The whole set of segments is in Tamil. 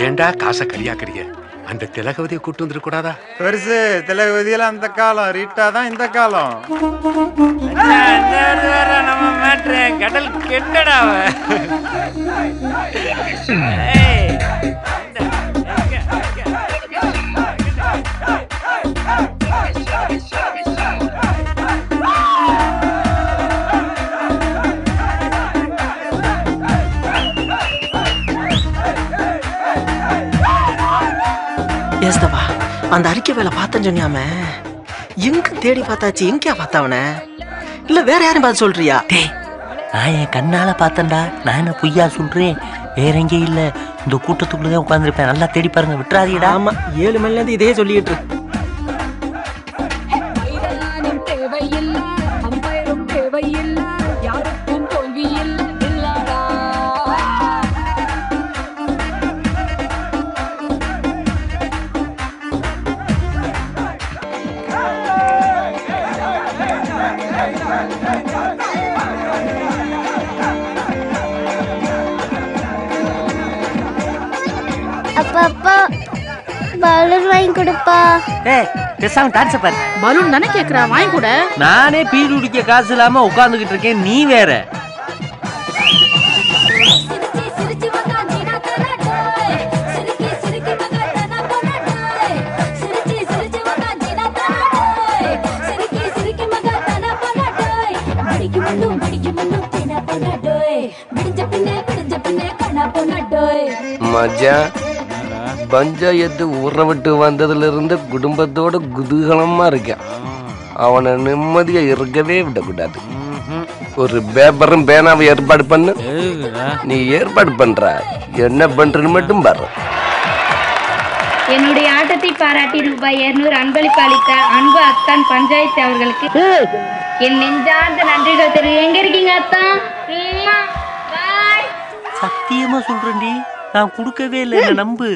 ஏண்டா காசை கரியாக்குறிய? அந்த திலகவதியை கூட்டு வந்துட கூடாதா? பெருசு திலகவதியில அந்த காலம், ரீட்டா தான் இந்த காலம். நம்ம மேட்ரு கடல் கெண்டடா. ஏஸ்தவா, அந்த அறிக்கை வேலை பார்த்தேன்னு சொன்னியாம எங்க தேடி பார்த்தாச்சு? எங்கயா பார்த்தவன? இல்ல வேற யாரும் பார்த்து சொல்றியா? டேய், நான் என் கண்ணால பார்த்தேன்டா. நான் என்ன பொய்யா சொல்றேன்? வேற எங்கேயும் இல்ல, இந்த கூட்டத்துக்குள்ளதான் உட்காந்துருப்பேன். நல்லா தேடி பாருங்க, விட்டுறாதீடா. ஆமா, 7 மணில இருந்து இதே சொல்லிட்டு இருக்கு. அப்பா பலூன் வாங்கி கொடுப்பா. ஏய், பேசாம டான்ஸ் பாரு. பலூன் தானே கேக்குறா, வாங்கி கூட. நானே பீடு குடிக்க காசு இல்லாம உட்காந்துக்கிட்டு இருக்கேன், நீ வேற. மஜா பஞ்சாயத்து ஊற விட்டு வந்ததுல இருந்து குடும்பத்தோட குதூகலமா இருக்கான். அவனை நிம்மதியா இருக்கவே விடக்கூடாது. ஒரு பேப்பரும் பேனாவை ஏற்பாடு பண்ணு. நீ ஏற்பாடு பண்ற, என்ன பண்றன்னு மட்டும் பாரு. என்னுடைய ஆட்டத்தை பாராட்டி ரூபாய் 200 அன்பளிப்பு அளித்த அன்பு அத்தான் பஞ்சாயத்து அவர்களுக்கு என் நெஞ்சார்ந்த நன்றிகள் தெரியும். எங்க இருக்கீங்க அத்தான்? சத்தியமா சொல்றேன்டி, நான் கொடுக்கவே இல்லை, என்ன நம்பு.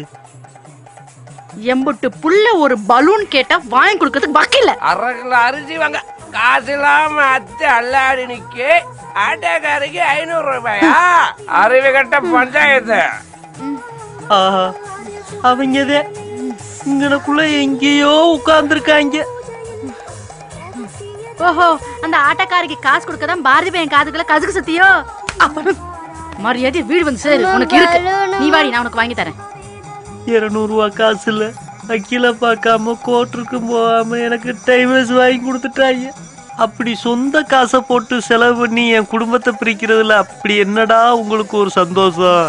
எம்புட்டு புள்ள ஒரு பலூன் கேட்டா வாங்கி கொடுக்கறதுக்கு வக்கில்ல. அரகுல அரிசி வாங்க காசு இல்லாம அத்தை அல்லாடி நிக்க ஆட்டக்காரிக்கு 500 ரூபாயா? அறிவு கட்ட பஞ்சாயத்து. அவங்கதே இங்கனக்குள்ள எங்கேயோ உட்கார்ந்துருக்காங்க. ஓஹோ, அந்த ஆட்டக்காரிக்கு காசு கொடுக்கதான் பாரதி பையன் காதுக்குள்ள கதுக்கு சத்தியோ. அப்ப மரியாதை வீடு வந்து சேரு, உனக்கு இருக்கு. நீ வாடி, நான் உனக்கு வாங்கி தரேன். 200 ரூபா காசு இல்ல, அக்கில பார்க்காம கோர்ட்டுக்கு போகாம எனக்கு டைவர்ஸ் வாங்கி கொடுத்துட்டாங்க. அப்படி சொந்த காசை போட்டு செலவு பண்ணி என் குடும்பத்தை பிரிக்கிறதுல அப்படி என்னடா உங்களுக்கு ஒரு சந்தோஷம்?